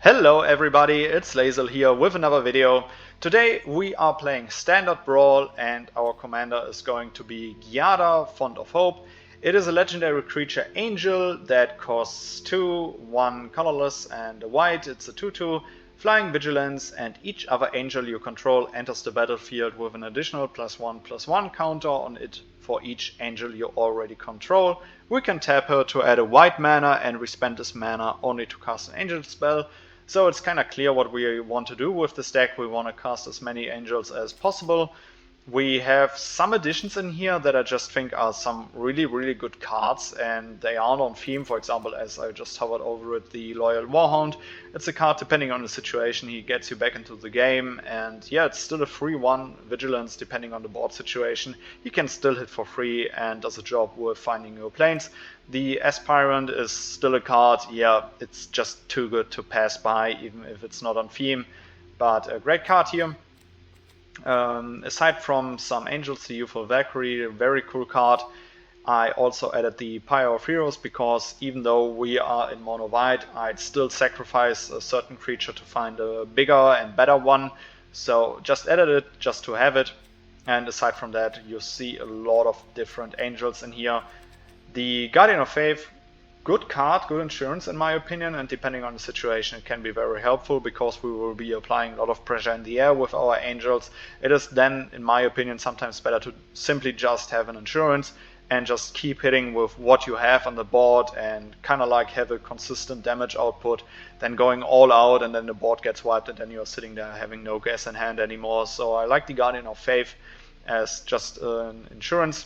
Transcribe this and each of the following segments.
Hello everybody, it's Lazel here with another video. Today we are playing Standard Brawl and our commander is going to be Giada, Font of Hope. It is a legendary creature angel that costs 2, 1 colorless and a white. It's a 2/2, flying vigilance, and each other angel you control enters the battlefield with an additional +1/+1 counter on it for each angel you already control. We can tap her to add a white mana, and we spend this mana only to cast an angel spell. So it's kind of clear what we want to do with this deck. We want to cast as many angels as possible. We have some additions in here that I just think are some really good cards, and they aren't on theme. For example, as I just hovered over it, the Loyal Warhound. It's a card, depending on the situation, he gets you back into the game, and yeah, it's still a free 1 vigilance depending on the board situation. He can still hit for free and does a job with finding new planes. The Aspirant is still a card, yeah, it's just too good to pass by even if it's not on theme, but a great card here. Aside from some angels, the Youthful Valkyrie, a very cool card. I also added the Pyre of Heroes because even though we are in mono white, I'd still sacrifice a certain creature to find a bigger and better one. So just added it just to have it. And aside from that, you see a lot of different angels in here. The Guardian of Faith, good card, good insurance in my opinion, and depending on the situation it can be very helpful because we will be applying a lot of pressure in the air with our angels. It is then, in my opinion, sometimes better to simply just have an insurance and just keep hitting with what you have on the board and kind of like have a consistent damage output than going all out and then the board gets wiped and then you're sitting there having no gas in hand anymore. So I like the Guardian of Faith as just an insurance.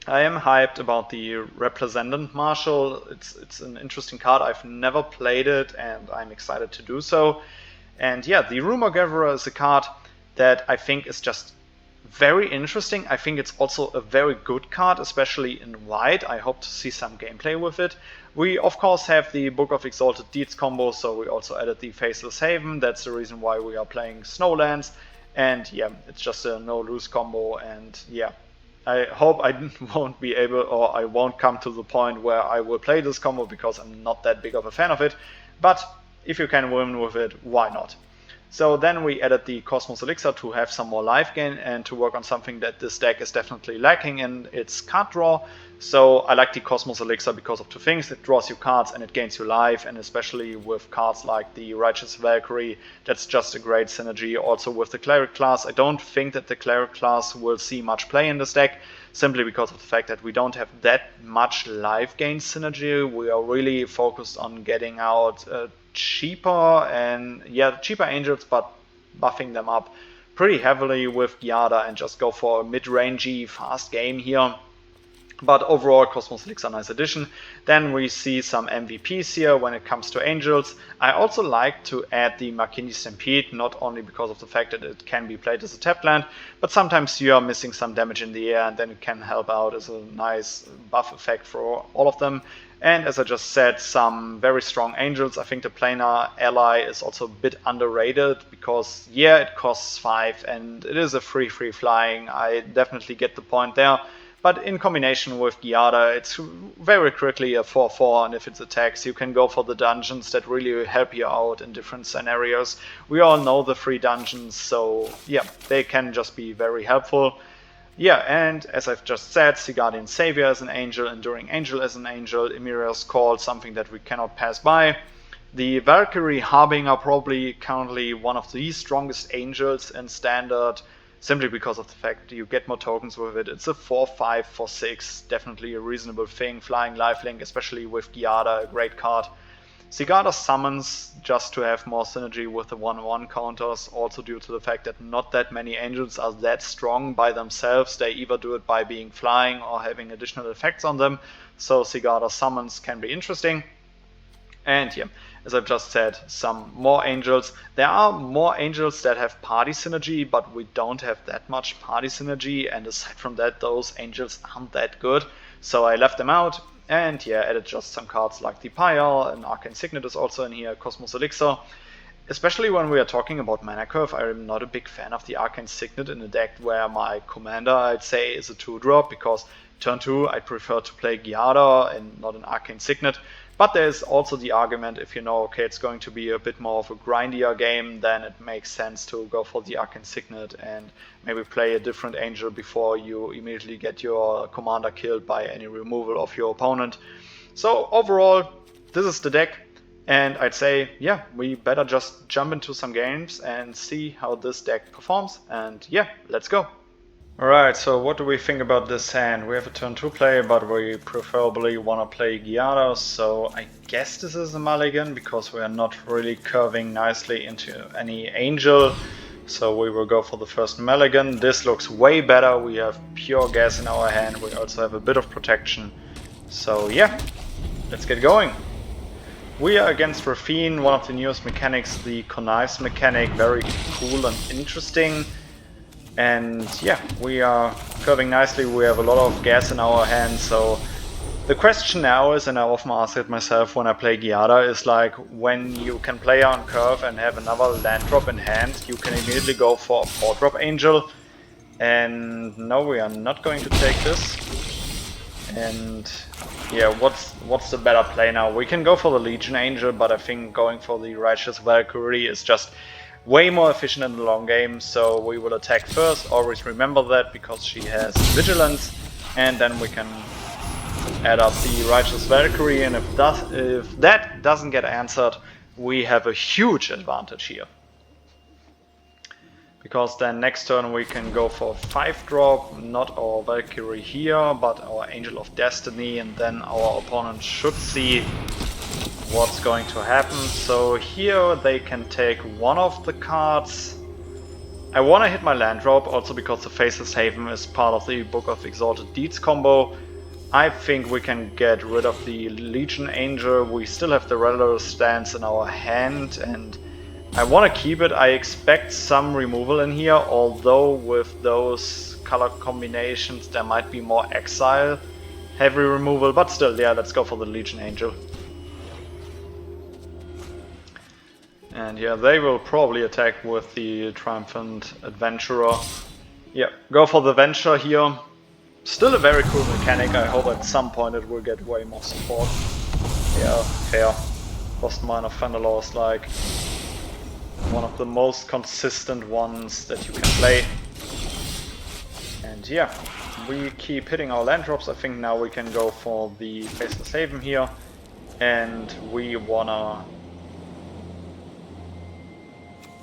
I am hyped about the Representative Marshal. It's an interesting card. I've never played it and I'm excited to do so. And yeah, the Rumor Gatherer is a card that I think is just very interesting. I think it's also a very good card, especially in white. I hope to see some gameplay with it. We of course have the Book of Exalted Deeds combo, so we also added the Faceless Haven. That's the reason why we are playing Snowlands. And yeah, it's just a no-lose combo, and yeah. I hope I won't be able, or I won't come to the point where I will play this combo because I'm not that big of a fan of it. But if you can win with it, why not? So then we added the Cosmos Elixir to have some more life gain and to work on something that this deck is definitely lacking in, its card draw. So I like the Cosmos Elixir because of two things: it draws you cards and it gains you life, and especially with cards like the Righteous Valkyrie, that's just a great synergy. Also with the Cleric class, I don't think that the Cleric class will see much play in this deck, simply because of the fact that we don't have that much life gain synergy. We are really focused on getting out cheaper angels, but buffing them up pretty heavily with Giada and just go for a mid-rangey fast game here. But overall, Cosmos Elixir, nice addition. Then we see some MVPs here when it comes to angels. I also like to add the Makindi Stampede, not only because of the fact that it can be played as a tapped land, but sometimes you are missing some damage in the air and then it can help out as a nice buff effect for all of them. And as I just said, some very strong angels. I think the planar ally is also a bit underrated because yeah, it costs 5 and it is a free flying. I definitely get the point there. But in combination with Giada, it's very quickly a 4/4, and if it attacks, you can go for the dungeons that really help you out in different scenarios. We all know the free dungeons, so yeah, they can just be very helpful. Yeah, and as I've just said, Guardian Savior as an angel, Enduring Angel as an angel, Emira's Call, something that we cannot pass by. The Valkyrie Harbinger, probably currently one of the strongest angels in Standard, simply because of the fact you get more tokens with it. It's a 4/5, 4/6, definitely a reasonable thing. Flying lifelink, especially with Giada, a great card. Giada summons just to have more synergy with the 1/1 counters, also due to the fact that not that many angels are that strong by themselves. They either do it by being flying or having additional effects on them, so Giada summons can be interesting. And yeah, as I've just said, some more angels. There are more angels that have party synergy, but we don't have that much party synergy, and aside from that, those angels aren't that good, so I left them out. And yeah, added just some cards like the Pyre, and Arcane Signet is also in here, Cosmos Elixir. Especially when we are talking about mana curve, I'm not a big fan of the Arcane Signet in a deck where my commander, I'd say, is a 2-drop, because turn 2 I prefer to play Giada and not an Arcane Signet. But there's also the argument, if you know, okay, it's going to be a bit more of a grindier game, then it makes sense to go for the Arcane Signet and maybe play a different angel before you immediately get your commander killed by any removal of your opponent. So overall, this is the deck. And I'd say, yeah, we better just jump into some games and see how this deck performs. And yeah, let's go. Alright, so what do we think about this hand? We have a turn 2 play, but we preferably want to play Giada, so I guess this is a mulligan, because we are not really curving nicely into any angel. So we will go for the first mulligan. This looks way better, we have pure gas in our hand, we also have a bit of protection. So yeah, let's get going. We are against Rafine, one of the newest mechanics, the connives mechanic, very cool and interesting. And yeah, we are curving nicely, we have a lot of gas in our hand, so the question now is, and I often ask it myself when I play Giada, is like, when you can play on curve and have another land drop in hand, you can immediately go for a 4-drop angel. And no, we are not going to take this. And yeah, what's the better play now? We can go for the Legion Angel, but I think going for the Righteous Valkyrie is just way more efficient in the long game, so we will attack first. Always remember that, because she has Vigilance, and then we can add up the Righteous Valkyrie, and if that doesn't get answered, we have a huge advantage here. Because then next turn we can go for 5-drop, not our Valkyrie here, but our Angel of Destiny, and then our opponent should see what's going to happen. So here they can take one of the cards. I want to hit my land drop, also because the Faceless Haven is part of the Book of Exalted Deeds combo. I think we can get rid of the Legion Angel. We still have the Relative's Stance in our hand, and I want to keep it. I expect some removal in here, although with those color combinations there might be more exile heavy removal, but still, yeah, let's go for the Legion Angel. And yeah, they will probably attack with the Triumphant Adventurer. Yeah, go for the Venture here. Still a very cool mechanic, I hope at some point it will get way more support. Yeah, fair. Lost Mine of Fendelor is like one of the most consistent ones that you can play. And yeah, we keep hitting our land drops. I think now we can go for the Faceless Haven here. And we wanna...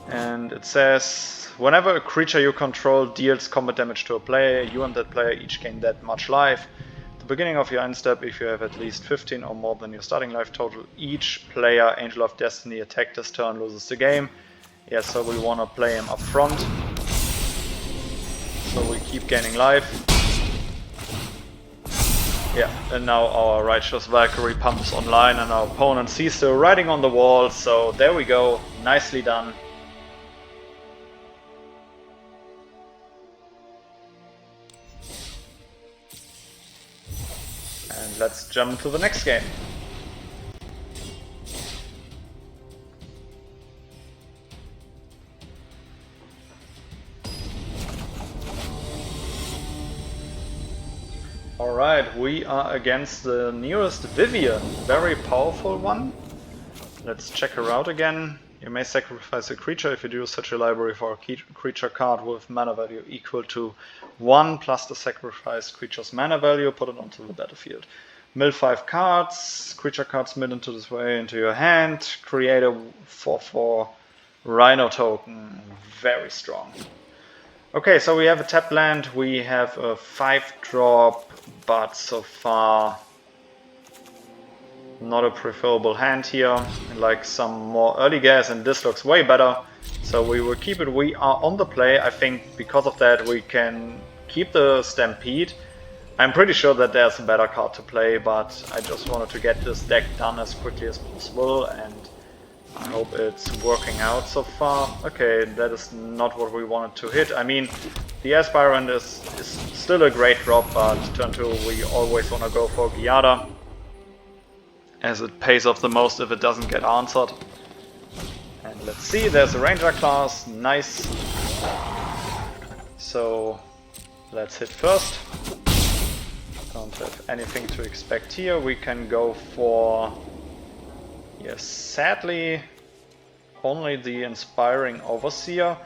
And it says, whenever a creature you control deals combat damage to a player, you and that player each gain that much life. At the beginning of your end step, if you have at least 15 or more than your starting life total, each player Angel of Destiny attacked this turn loses the game. Yeah, so we want to play him up front. So we keep gaining life. Yeah, and now our Righteous Valkyrie pumps online and our opponent sees the writing on the wall, so there we go, nicely done. And let's jump to the next game. Alright, we are against the nearest Vivian, very powerful one. Let's check her out again. You may sacrifice a creature. If you do, such a library for a creature card with mana value equal to 1 plus the sacrificed creature's mana value, put it onto the battlefield. Mill 5 cards, creature cards mill into this way into your hand, create a 4/4 Rhino token, very strong. Okay, so we have a tap land, we have a 5-drop, but so far not a preferable hand here. Like some more early gas, and this looks way better, so we will keep it. We are on the play. I think because of that we can keep the Stampede. I'm pretty sure that there's a better card to play, but I just wanted to get this deck done as quickly as possible, and I hope it's working out so far. Okay, that is not what we wanted to hit. I mean, the Aspirant is still a great drop, but turn 2 we always want to go for Giada, as it pays off the most if it doesn't get answered. And let's see, there's a Ranger class, nice. So let's hit first. don't have anything to expect here. We can go for... Yes, sadly, only the Inspiring Overseer.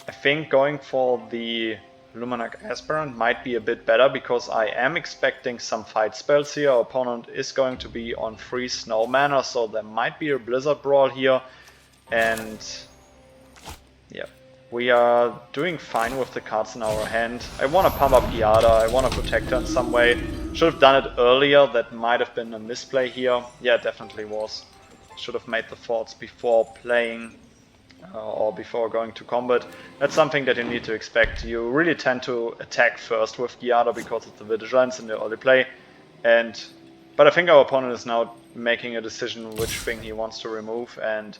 I think going for the Luminac Aspirant might be a bit better because I am expecting some fight spells here. Our opponent is going to be on 3 snow mana, so there might be a Blizzard Brawl here. And yeah, we are doing fine with the cards in our hand. I want to pump up Giada, I want to protect her in some way. Should have done it earlier, that might have been a misplay here. Yeah, it definitely was. Should have made the thoughts before playing. Or before going to combat. That's something that you need to expect. You really tend to attack first with Giada because of the vigilance in the early play. But I think our opponent is now making a decision which thing he wants to remove, and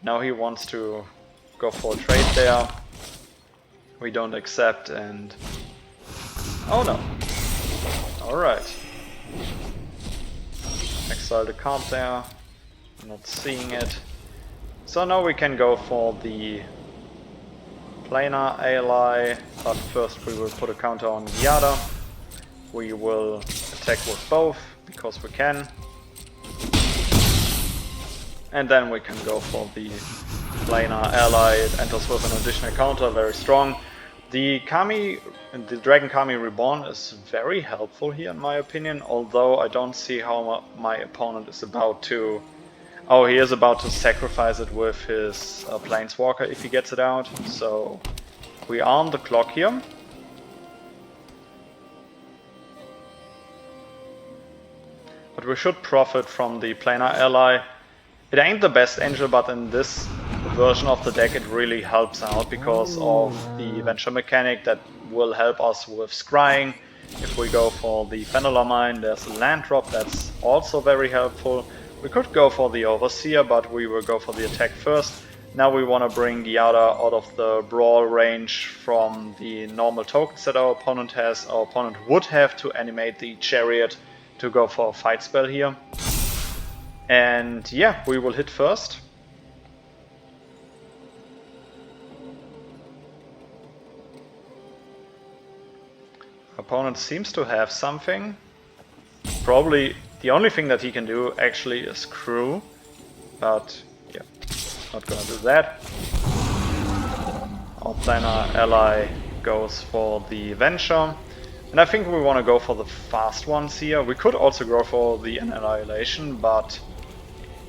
now he wants to go for a trade there. We don't accept, and... oh no. Alright. Exile the card there. Not seeing it. So now we can go for the planar ally, but first we will put a counter on Giada. We will attack with both, because we can. And then we can go for the planar ally. It enters with an additional counter, very strong. The Dragon Kami Reborn is very helpful here in my opinion, although I don't see how my opponent is about to... oh, he is about to sacrifice it with his Planeswalker if he gets it out, so we are on the clock here. But we should profit from the planar ally. It ain't the best angel, but in this version of the deck it really helps out because of the Venture mechanic that will help us with scrying. If we go for the Fenneler Mine, there's a land drop that's also very helpful. We could go for the Overseer, but we will go for the attack first. Now we want to bring Giada out of the brawl range from the normal tokens that our opponent has. Our opponent would have to animate the Chariot to go for a fight spell here. And yeah, we will hit first. Opponent seems to have something. Probably the only thing that he can do actually is crew, but yeah, not gonna do that. Our planar ally goes for the Venture, and I think we want to go for the fast ones here. We could also go for the Annihilation, but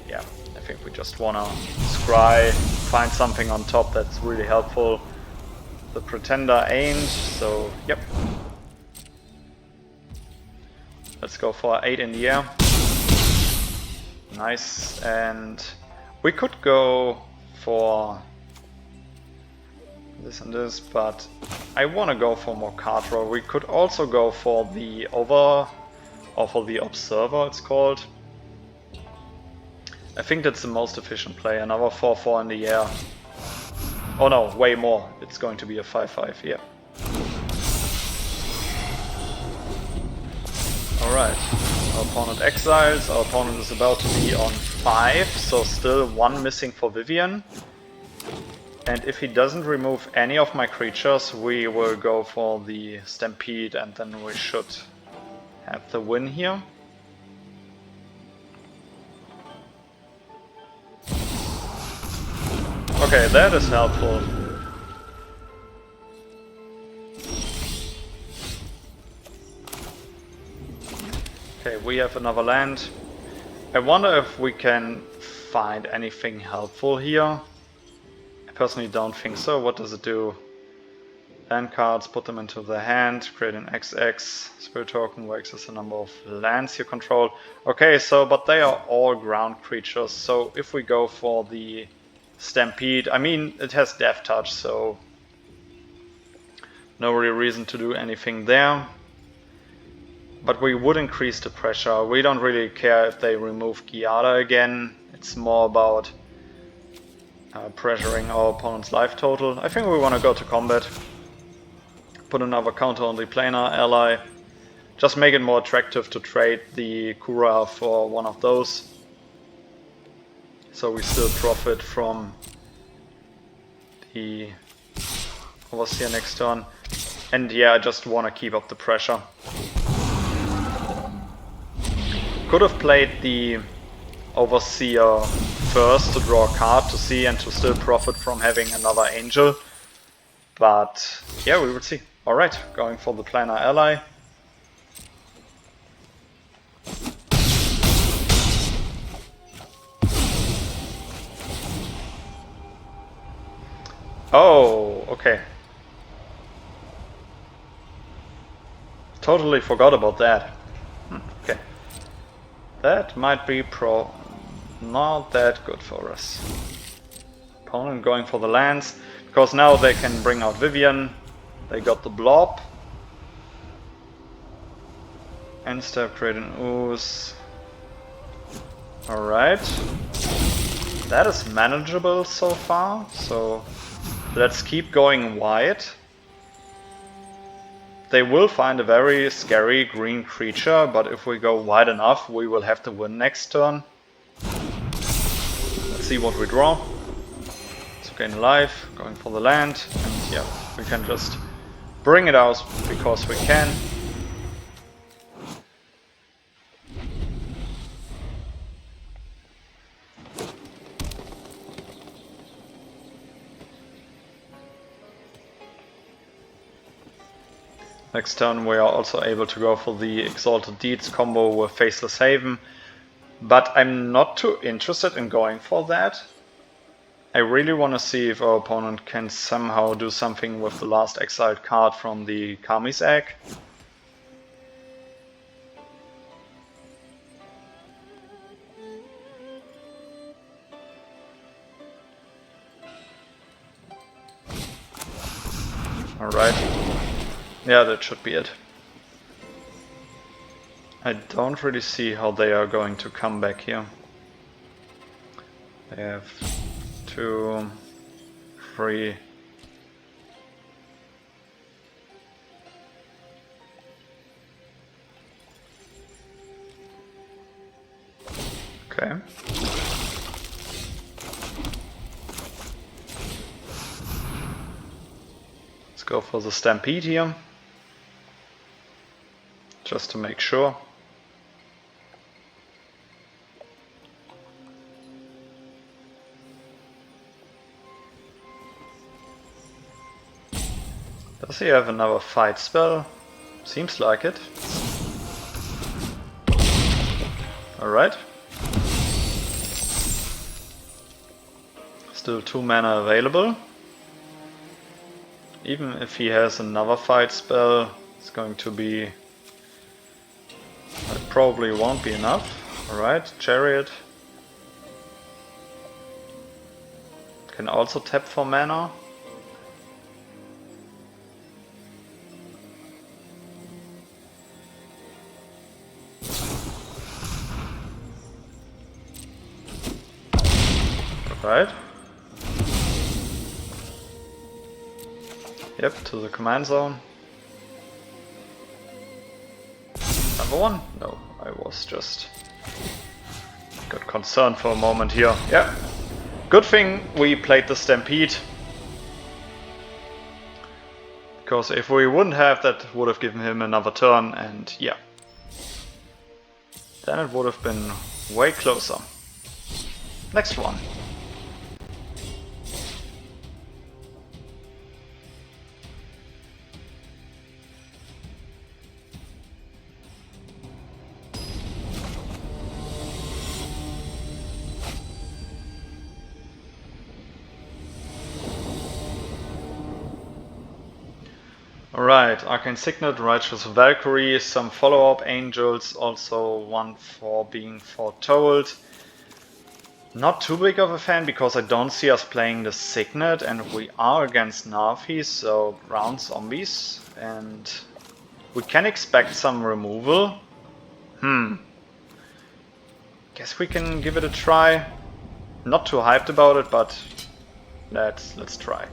yeah, I think we just want to scry, find something on top that's really helpful. The Pretender ain't, so yep. Let's go for 8 in the air. Nice, and we could go for this and this, but I want to go for more card draw. We could also go for the the Observer, it's called. I think that's the most efficient play. Another 4/4 in the air. Oh no, way more. It's going to be a 5/5, yeah. Alright, our opponent exiles, our opponent is about to be on 5, so still 1 missing for Vivian. And if he doesn't remove any of my creatures, we will go for the Stampede and then we should have the win here. Okay, that is helpful. Okay, we have another land. I wonder if we can find anything helpful here. I personally don't think so. What does it do? Land cards, put them into the hand, create an XX. Spirit token raises the number of lands you control. Okay, so, but they are all ground creatures, so if we go for the Stampede, I mean, it has Death Touch, so no real reason to do anything there. But we would increase the pressure. We don't really care if they remove Giada again. It's more about pressuring our opponent's life total. I think we want to go to combat. Put another counter on the planar ally. Just make it more attractive to trade the Kura for one of those. So we still profit from the Overseer next turn. And yeah, I just want to keep up the pressure. could have played the Overseer first to draw a card to see and to still profit from having another Angel. But yeah, we will see. Alright, going for the Planar Ally. Oh, okay. Totally forgot about that. Okay. That might be not that good for us. Opponent going for the lands, because now they can bring out Vivian. They got the blob. End step, create an ooze. Alright. That is manageable so far, so let's keep going wide. They will find a very scary green creature, but if we go wide enough, we will have to win next turn. Let's see what we draw. Let's gain life, going for the land, and yeah, we can just bring it out because we can. Next turn we are also able to go for the Exalted Deeds combo with Faceless Haven, but I'm not too interested in going for that. I really want to see if our opponent can somehow do something with the last exiled card from the Kami's Egg. Alright. Yeah, that should be it. I don't really see how they are going to come back here. They have 2, 3. Okay. Let's go for the Stampede here. Just to make sure. Does he have another fight spell? Seems like it. Alright. Still 2 mana available. Even if he has another fight spell, it's going to be... That probably won't be enough. Alright, Chariot. Can also tap for mana. Right. Yep, to the command zone. Number 1? No, I was just... got concerned for a moment here. Yeah. Good thing we played the Stampede. Because if we wouldn't have, that would have given him another turn, and yeah. Then it would have been way closer. Next one. Alright, Arcane Signet, Righteous Valkyrie, some follow-up angels, also one for being foretold. Not too big of a fan because I don't see us playing the Signet and we are against Navi, so ground zombies, and we can expect some removal. Guess we can give it a try. Not too hyped about it, but let's try.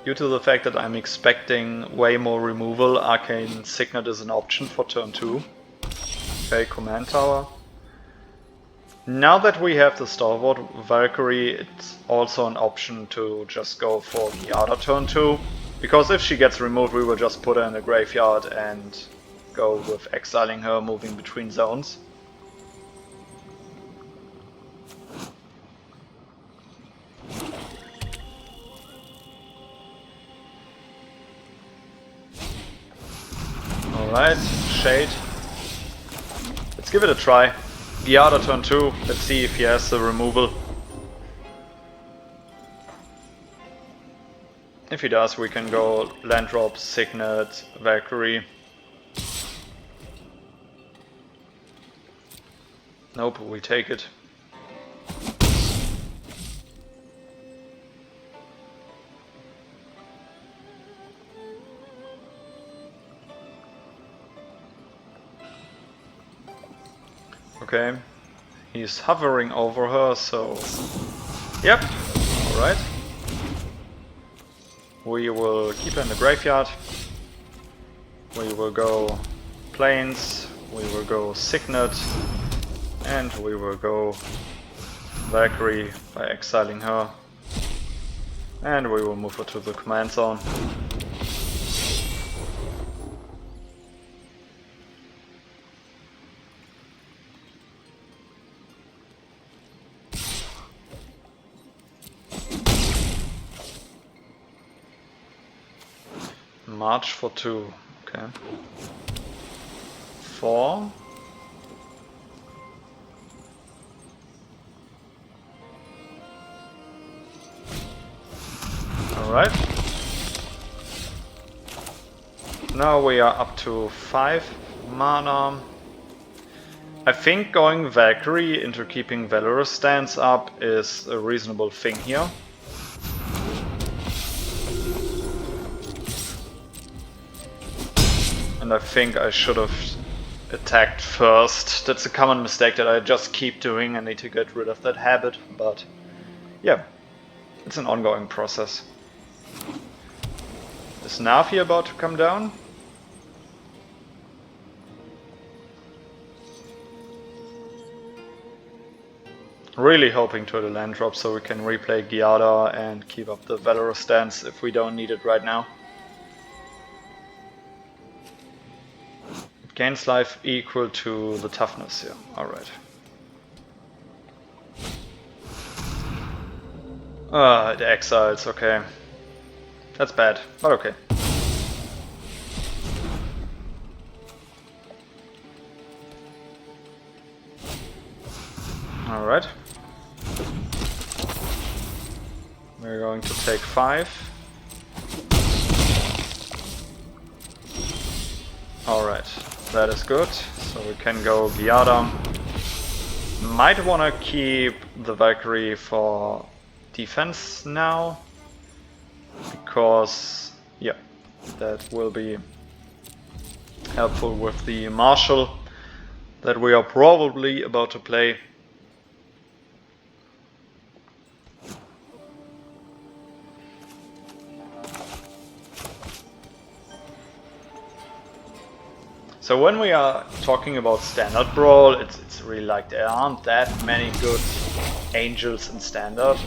Due to the fact that I'm expecting way more removal, Arcane Signet is an option for turn 2. Okay, Command Tower. Now that we have the Stalwart Valkyrie, it's also an option to just go for Giada turn 2. Because if she gets removed, we will just put her in the graveyard and go with exiling her, moving between zones. Alright, Shade. Let's give it a try. Giada turn 2, let's see if he has the removal. If he does, we can go land drop, Signet, Valkyrie. Nope, we take it. Okay, he's hovering over her, so yep, alright. We will keep her in the graveyard. We will go Plains, we will go Signet, and we will go Valkyrie by exiling her. And we will move her to the command zone. March for 2, okay. 4. Alright. Now we are up to 5 mana. I think going Valkyrie into keeping Valorous stance up is a reasonable thing here. And I think I should have attacked first. That's a common mistake that I just keep doing. I need to get rid of that habit, but yeah, it's an ongoing process. Is Navi about to come down? Really hoping to the land drop so we can replay Giada and keep up the Valorous stance if we don't need it right now. Gains life equal to the toughness, yeah, alright. It exiles, okay. That's bad, but okay. Alright. We're going to take 5. Alright. That is good, so we can go Giada. Might want to keep the Valkyrie for defense now, because yeah, that will be helpful with the Marshal that we are probably about to play. So when we are talking about Standard Brawl, it's really like there aren't that many good angels in Standard.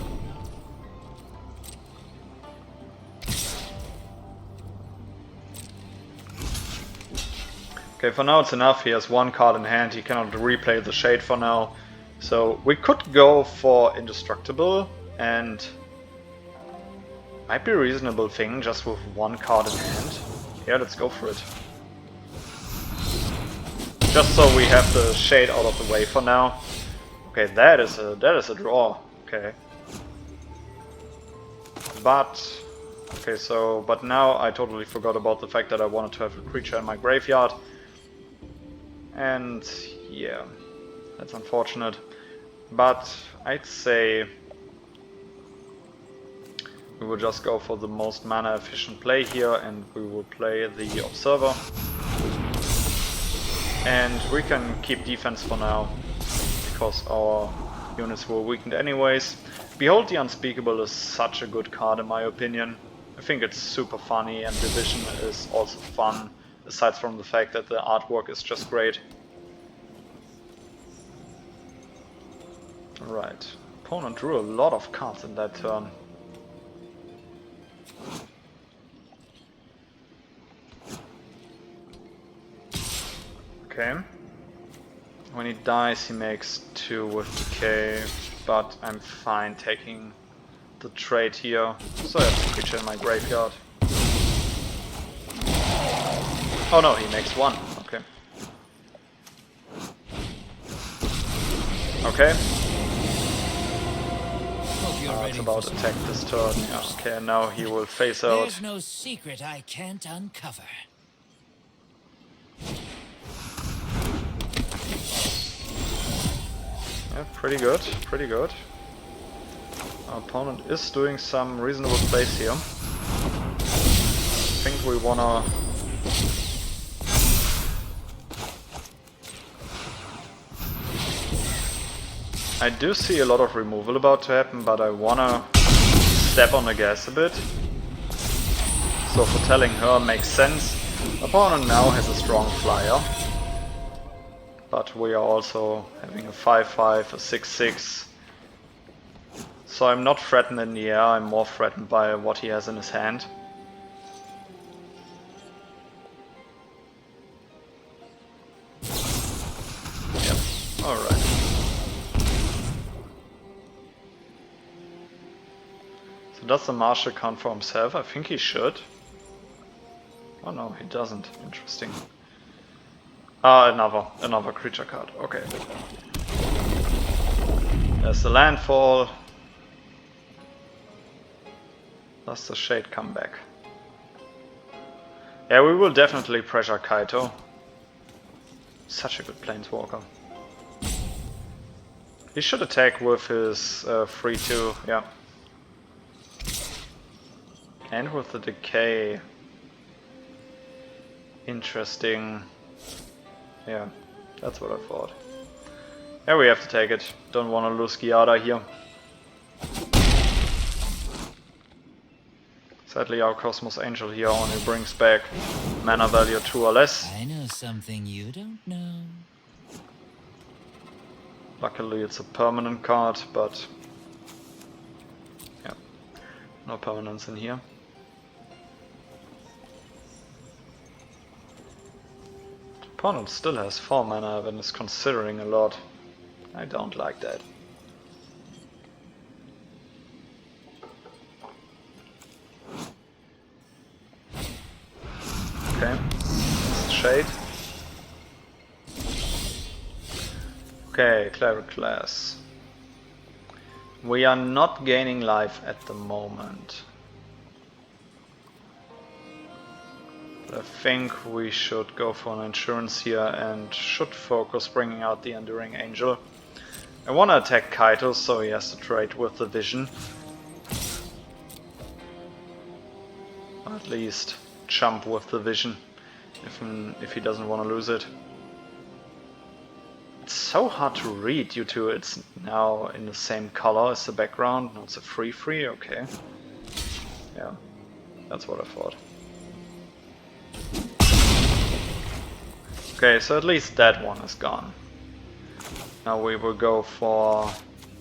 Okay, for now it's enough. He has 1 card in hand, he cannot replay the Shade for now. So we could go for Indestructible, and might be a reasonable thing just with 1 card in hand. Yeah, let's go for it. Just so we have the Shade out of the way for now. Okay, that is a draw. Okay. But okay, so but now I totally forgot about the fact that I wanted to have a creature in my graveyard. And yeah, that's unfortunate. But I'd say we will just go for the most mana efficient play here, and we will play the Observer. And we can keep defense for now, because our units were weakened anyways. Behold the Unspeakable is such a good card in my opinion. I think it's super funny, and Division is also fun, aside from the fact that the artwork is just great. Alright. Opponent drew a lot of cards in that turn. Okay. When he dies he makes 2 with decay, but I'm fine taking the trade here. So I have a creature in my graveyard. Oh no, he makes 1. Okay. Okay. It's about to attack this turn. Yeah, okay, now he will phase out. There's no secret I can't uncover. Yeah, pretty good, pretty good. Our opponent is doing some reasonable plays here. I think we wanna... I do see a lot of removal about to happen, but I wanna step on the gas a bit. So foretelling her makes sense. Opponent now has a strong flyer. But we are also having a 5-5, a 6-6. So I'm not threatened in the air, I'm more threatened by what he has in his hand. Yep, alright. So does the Marshal count for himself? I think he should. Oh no, he doesn't. Interesting. Another creature card. Okay. There's the landfall. Does the shade come back? Yeah, we will definitely pressure Kaito. Such a good planeswalker. He should attack with his 3-2, yeah. And with the decay. Interesting. Yeah, that's what I thought. Yeah, we have to take it. Don't want to lose Giada here. Sadly, our Cosmos Angel here only brings back mana value 2 or less. I know something you don't know. Luckily, it's a permanent card, but yeah, no permanence in here. Opponent still has 4 mana and is considering a lot. I don't like that. Okay, shade. Okay, Cleric class. We are not gaining life at the moment. But I think we should go for an insurance here and should focus bringing out the Enduring Angel. I want to attack Kaito, so he has to trade with the Vision. Or at least jump with the Vision, if he doesn't want to lose it. It's so hard to read due to it's now in the same color as the background. No, it's a 3/3, okay. Yeah, that's what I thought. Okay, so at least that one is gone. Now we will go for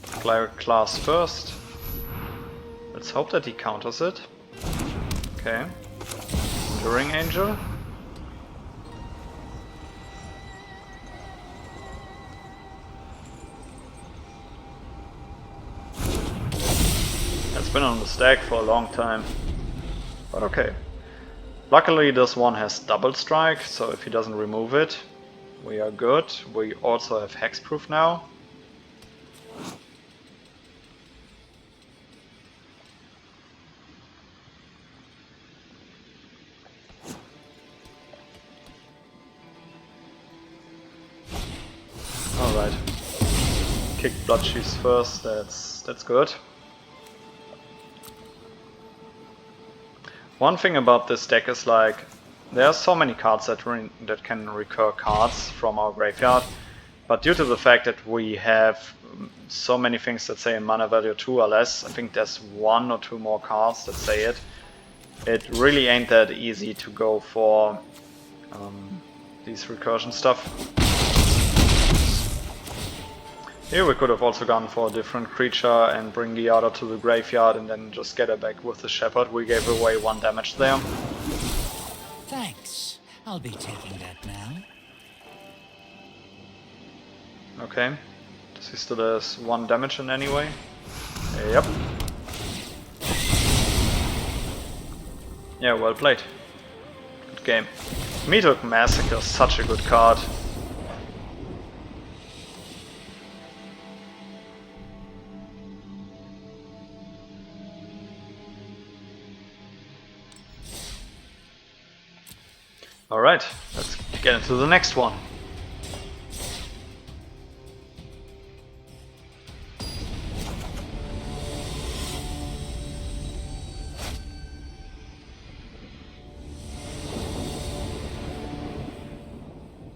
Cleric class first. Let's hope that he counters it. Okay. Enduring Angel. It's been on the stack for a long time. But okay. Luckily this one has double strike, so if he doesn't remove it, we are good. We also have hexproof now. Alright. Kick Bloodsheath first, that's good. One thing about this deck is like, there are so many cards that can recur cards from our graveyard, but due to the fact that we have so many things that say mana value 2 or less, I think there's 1 or 2 more cards that say it, it really ain't that easy to go for these recursion stuff. Here we could have also gone for a different creature and bring Giada to the graveyard and then just get her back with the Shepherd. We gave away 1 damage there. Thanks. I'll be taking that now. Okay. Does he still has 1 damage in any way? Yep. Yeah, well played. Good game. Meathook Massacre, such a good card. Alright, let's get into the next one.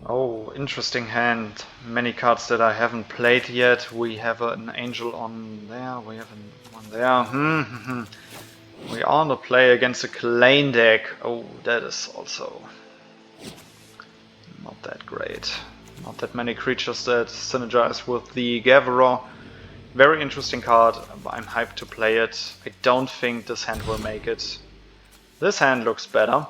Oh, interesting hand. Many cards that I haven't played yet. We have an angel on there, we have one there. We are on the play against a Klein deck. Oh, that is also not that great. Not that many creatures that synergize with the Gatherer. Very interesting card. I'm hyped to play it. I don't think this hand will make it. This hand looks better.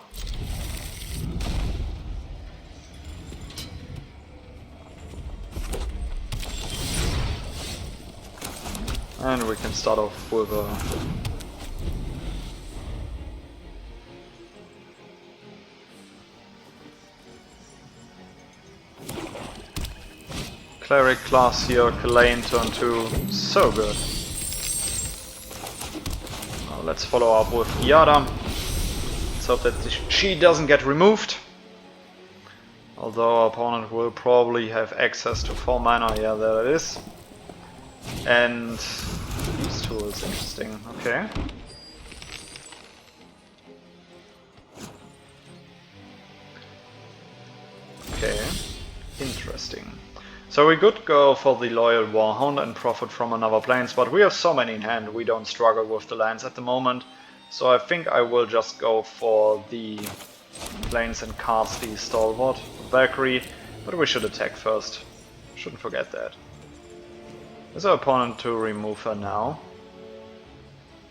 And we can start off with a Cleric class here, Kalain turn 2, so good. Now let's follow up with Giada. Let's hope that she doesn't get removed. Although our opponent will probably have access to 4 mana, yeah, there it is. And this tool is interesting, okay. Okay, interesting. So we could go for the Loyal Warhound and profit from another planes, but we have so many in hand, we don't struggle with the lands at the moment. So I think I will just go for the planes and cast the Stalwart Valkyrie, but we should attack first. Shouldn't forget that. Is our opponent to remove her now?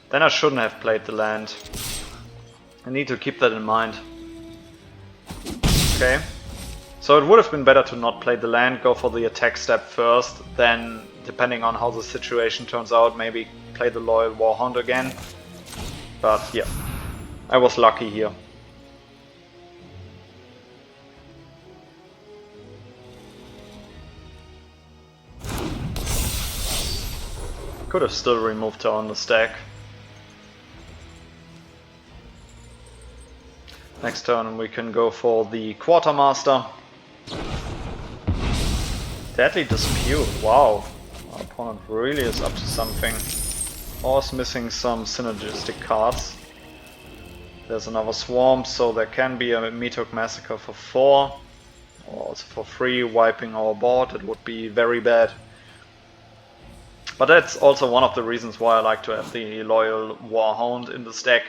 Then I shouldn't have played the land. I need to keep that in mind. Okay. So it would have been better to not play the land, go for the attack step first, then depending on how the situation turns out, maybe play the Loyal Warhound again. But yeah, I was lucky here. Could have still removed her on the stack. Next turn we can go for the Quartermaster. Deadly Dispute, wow. Our opponent really is up to something. Or is missing some synergistic cards. There's another Swarm, so there can be a Meathook Massacre for 4. Or also for 3, wiping our board, it would be very bad. But that's also one of the reasons why I like to have the Loyal Warhound in this deck.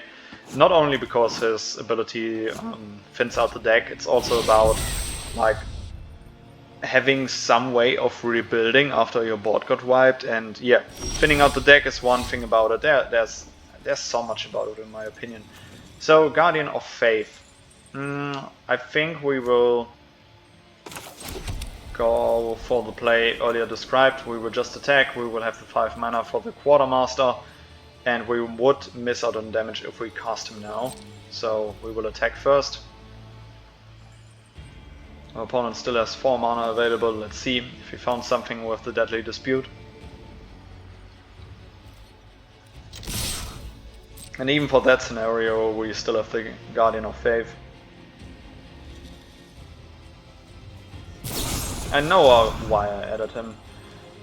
Not only because his ability thins out the deck, it's also about like having some way of rebuilding after your board got wiped. And yeah, thinning out the deck is one thing about it. There's so much about it in my opinion. So Guardian of Faith. I think we will go for the play earlier described. We will just attack, we will have the 5 mana for the Quartermaster, and we would miss out on damage if we cast him now. So we will attack first. Our opponent still has 4 mana available. Let's see if he found something with the Deadly Dispute. And even for that scenario we still have the Guardian of Faith. I know why I added him.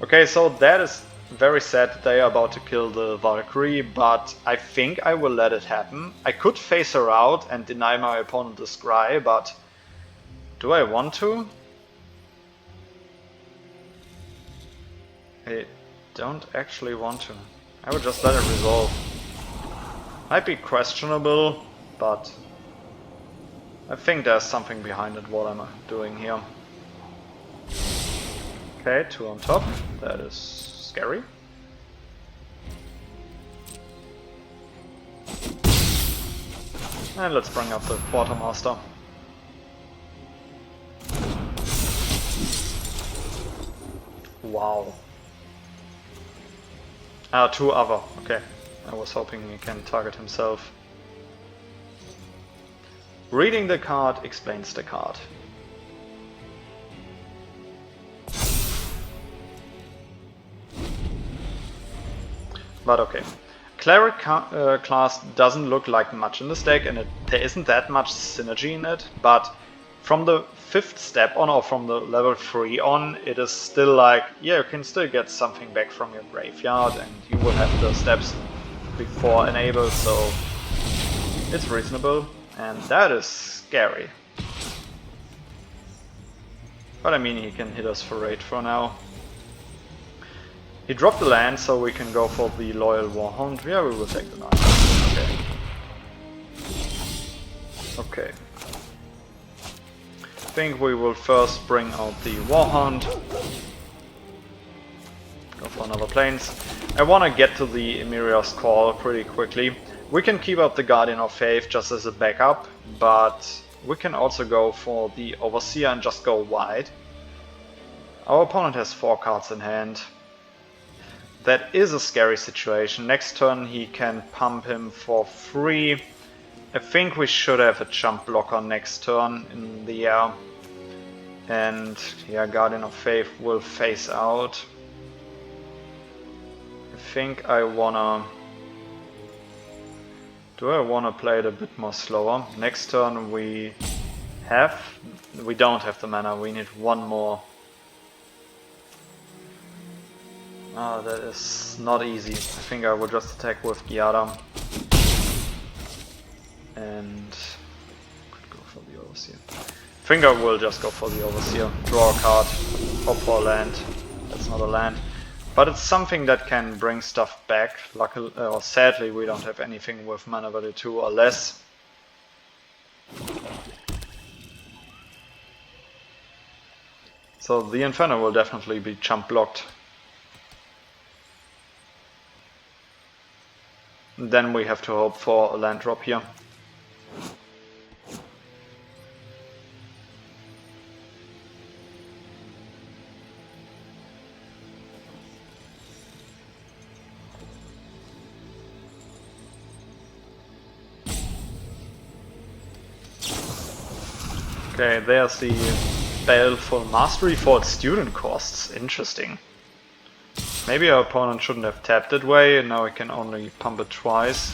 Okay, so that is very sad that they are about to kill the Valkyrie, but I think I will let it happen. I could phase her out and deny my opponent the Scry, but do I want to? I don't actually want to. I would just let it resolve. Might be questionable, but I think there's something behind it, what I'm doing here. Okay, 2 on top. That is scary. And let's bring up the Quartermaster. Wow. 2 other. Okay. I was hoping he can target himself. Reading the card explains the card. But okay. Cleric class doesn't look like much in this deck, and there isn't that much synergy in it, but from the 5th step on, or from the level 3 on, it is still like, yeah, you can still get something back from your graveyard, and you will have the steps before enabled, so it's reasonable, and that is scary. But I mean, he can hit us for 8 for now. He dropped the land, so we can go for the Loyal Warhound. Yeah, we will take the 9. Okay. Okay. I think we will first bring out the Warhound. Go for another Plains. I want to get to the Emiria's Call pretty quickly. We can keep up the Guardian of Faith just as a backup, but we can also go for the Overseer and just go wide. Our opponent has 4 cards in hand. That is a scary situation. Next turn he can pump him for free. I think we should have a jump blocker next turn in the air. And yeah, Guardian of Faith will phase out. I think I wanna... Do I wanna play it a bit more slower? Next turn we don't have the mana, we need 1 more. Ah, that is not easy. I think I will just attack with Giada. And could go for the Overseer. I think I will just go for the Overseer. Draw a card, hope for a land. That's not a land. But it's something that can bring stuff back. Luckily, or sadly, we don't have anything with mana value 2 or less. So the Inferno will definitely be jump blocked. Then we have to hope for a land drop here. Okay, there's the Baleful Mastery for its student costs. Interesting. Maybe our opponent shouldn't have tapped that way, and now we can only pump it twice.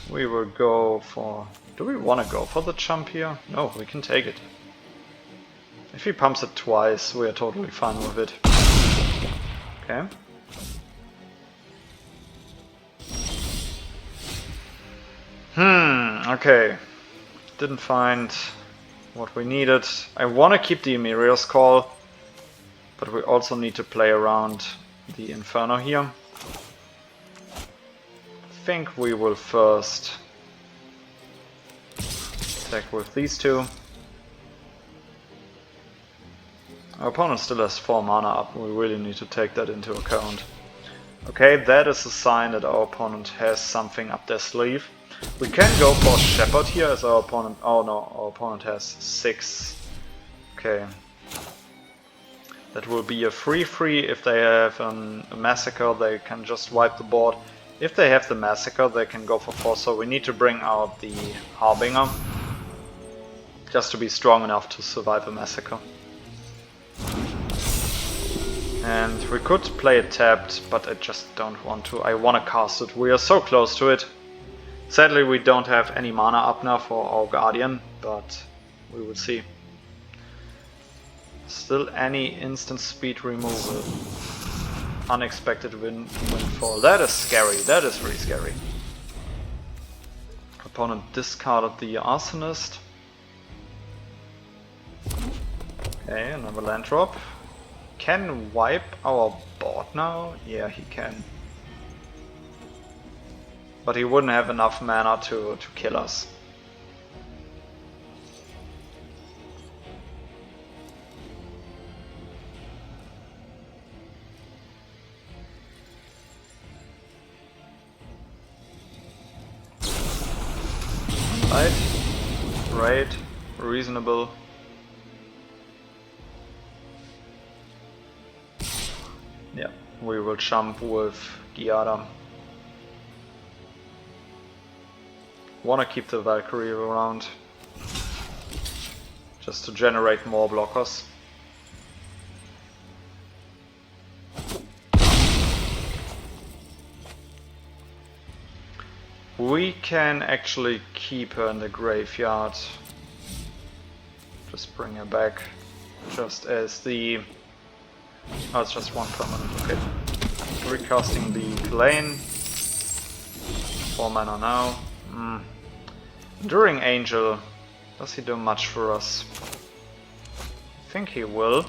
We will go for... Do we want to go for the jump here? No, we can take it. If he pumps it twice, we are totally fine with it. Okay. Okay. Didn't find what we needed. I want to keep the Emiria's Call, but we also need to play around the Inferno here. I think we will first attack with these 2. Our opponent still has 4 mana up, we really need to take that into account. Okay, that is a sign that our opponent has something up their sleeve. We can go for Shepherd here as our opponent... Oh no, our opponent has 6. Okay. That will be a 3/3. If they have a Massacre, they can just wipe the board. If they have the Massacre, they can go for 4, so we need to bring out the Harbinger. Just to be strong enough to survive a Massacre. And we could play it tapped, but I just don't want to. I want to cast it. We are so close to it. Sadly, we don't have any mana up now for our Guardian, but we will see. Still any instant speed removal. Unexpected windfall. That is scary. That is really scary. Opponent discarded the Arsonist. Okay, another land drop. Can wipe our board now? Yeah, he can. But he wouldn't have enough mana to kill us. Great. Reasonable. Yeah, we will jump with Giada. Wanna keep the Valkyrie around. Just to generate more blockers. We can actually keep her in the graveyard. Just bring her back. Just as the... Oh, it's just one permanent, okay. Recasting the lane. 4 mana now. Enduring Angel. Does he do much for us? I think he will.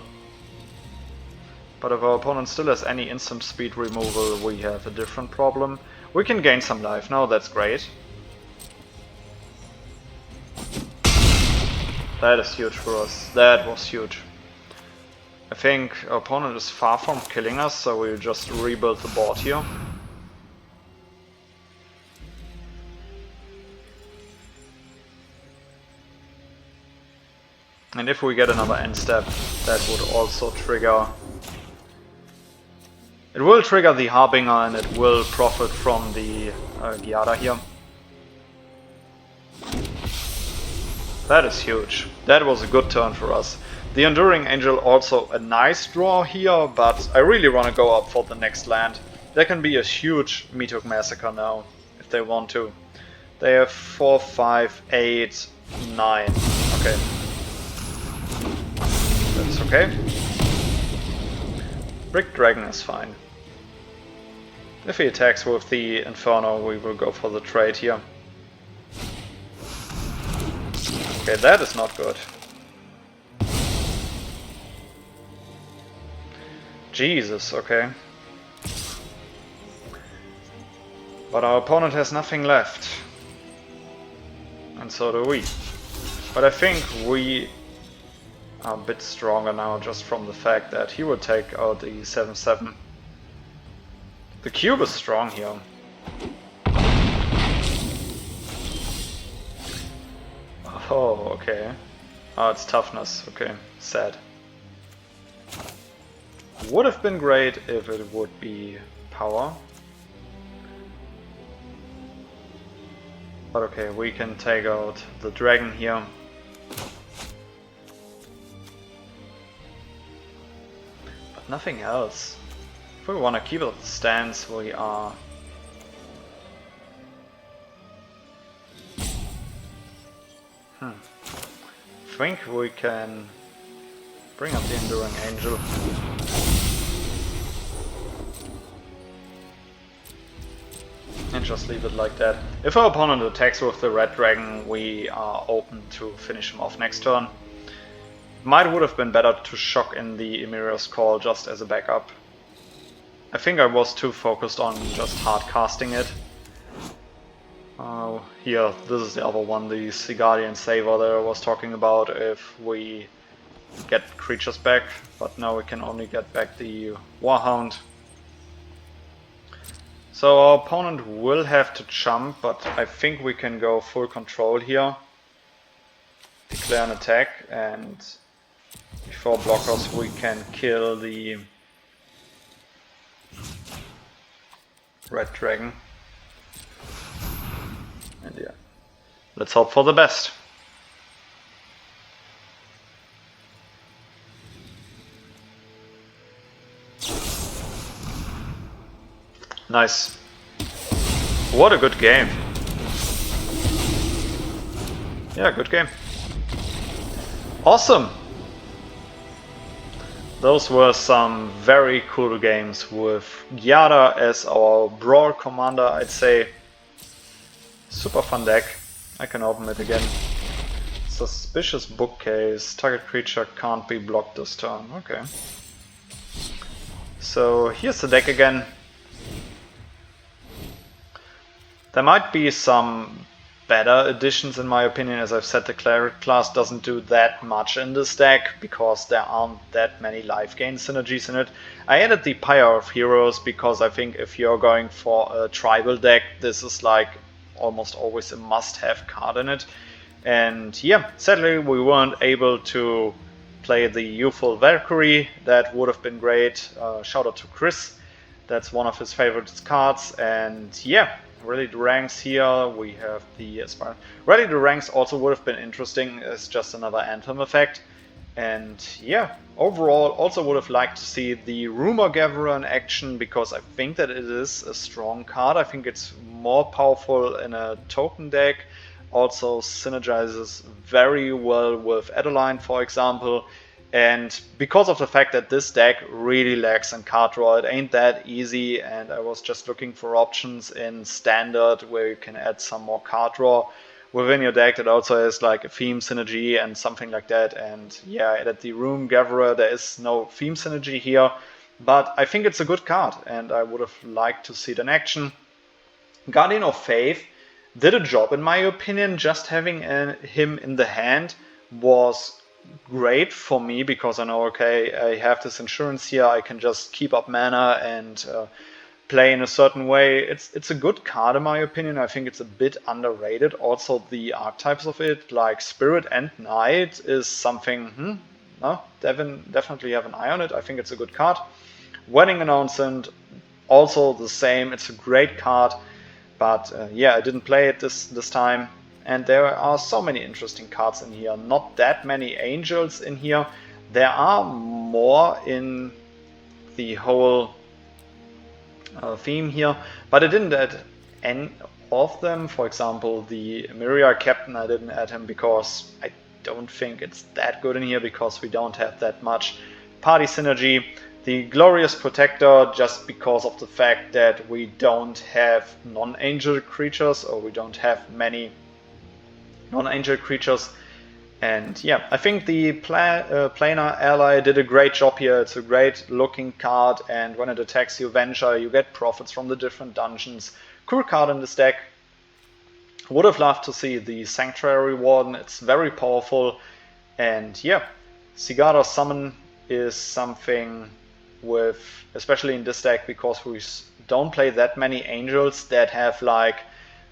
But if our opponent still has any instant speed removal, we have a different problem. We can gain some life now, that's great. That is huge for us. That was huge. I think our opponent is far from killing us, so we'll just rebuild the board here. And if we get another end step, that would also trigger... It will trigger the Harbinger and it will profit from the Giada here. That is huge. That was a good turn for us. The Enduring Angel also a nice draw here, but I really want to go up for the next land. There can be a huge Meathook Massacre now, if they want to. They have 4, 5, 8, 9. Okay. That's okay. Brick Dragon is fine. If he attacks with the Inferno, we will go for the trade here. Okay, that is not good. Jesus, okay. But our opponent has nothing left. And so do we. But I think we are a bit stronger now just from the fact that he would take out the 7/7. The cube is strong here. Oh, okay. Oh, it's toughness. Okay, sad. Would have been great if it would be power. But okay, we can take out the dragon here. But nothing else. If we want to keep up the stance, we are... I think we can bring up the Enduring Angel. And just leave it like that. If our opponent attacks with the red dragon, we are open to finish him off next turn. Might would have been better to shock in the Emeria's Call just as a backup. I think I was too focused on just hard casting it. Here, this is the other one, the Guardian Saver that I was talking about if we get creatures back, but now we can only get back the Warhound. So our opponent will have to jump, but I think we can go full control here. Declare an attack, and before blockers we can kill the red dragon. And yeah, let's hope for the best. Nice. What a good game. Yeah, good game. Awesome. Those were some very cool games with Giada as our Brawl commander, I'd say. Super fun deck. I can open it again. Suspicious Bookcase. Target creature can't be blocked this turn. Okay. So here's the deck again. There might be some better additions in my opinion. As I've said, the Cleric class doesn't do that much in this deck because there aren't that many life gain synergies in it. I added the Pyre of Heroes because I think if you're going for a tribal deck, this is like almost always a must-have card in it. And yeah, sadly we weren't able to play the Youthful Valkyrie. That would have been great. Shout out to Chris. That's one of his favorite cards. And yeah, Rally the Ranks here. We have the Aspire. Rally the Ranks also would have been interesting. It's just another Anthem effect. And yeah, overall also would have liked to see the Rumor Gatherer in action, because I think that it is a strong card. I think it's more powerful in a token deck. Also synergizes very well with Adeline, for example. And because of the fact that this deck really lacks in card draw, it ain't that easy, and I was just looking for options in Standard where you can add some more card draw within your deck that also has like a theme synergy and something like that. And yeah, at the Rumor Gatherer there is no theme synergy here, but I think it's a good card and I would have liked to see it in action. Guardian of Faith did a job in my opinion. Just having him in the hand was great for me, because I know, okay, I have this insurance here, I can just keep up mana and play in a certain way. It's a good card in my opinion. I think it's a bit underrated. Also the archetypes of it, like Spirit and Knight, is something, definitely have an eye on it. I think it's a good card. Wedding Announcement, also the same. It's a great card. But yeah, I didn't play it this time. And there are so many interesting cards in here. Not that many angels in here. There are more in the whole theme here, but I didn't add any of them. For example, the Myriad Captain, I didn't add him because I don't think it's that good in here, because we don't have that much party synergy. The Glorious Protector, just because of the fact that we don't have non-angel creatures, or we don't have many non-angel creatures. And yeah, I think the Planar Ally did a great job here. It's a great looking card, and when it attacks you Venture, you get profits from the different dungeons. Cool card in this deck. Would have loved to see the Sanctuary Warden. It's very powerful. And yeah, Giada Summon is something with, especially in this deck, because we don't play that many angels that have like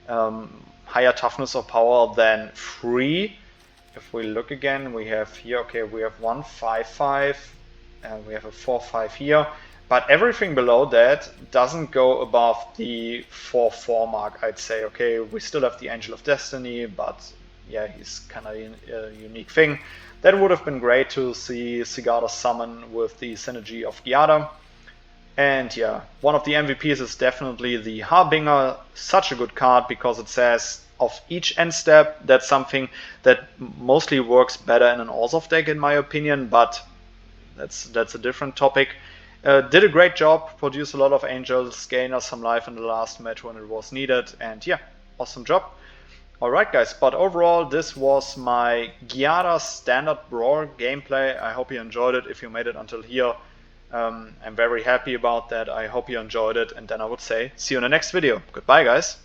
higher toughness or power than 3. If we look again, we have here, okay, we have 1 5/5 and we have a 4/5 here, but everything below that doesn't go above the 4/4 mark, I'd say. Okay, we still have the Angel of Destiny, but yeah, he's kind of a unique thing. That would have been great to see Giada Summon with the synergy of Giada. And yeah, one of the MVPs is definitely the Harbinger. Such a good card, because it says of each end step. That's something that mostly works better in an Orzhov deck in my opinion, but that's a different topic. Did a great job, produced a lot of angels, gained us some life in the last match when it was needed, and yeah, awesome job. Alright guys, but overall this was my Giada Standard Brawl gameplay. I hope you enjoyed it. If you made it until here, I'm very happy about that. I hope you enjoyed it, and then I would say see you in the next video. Goodbye guys.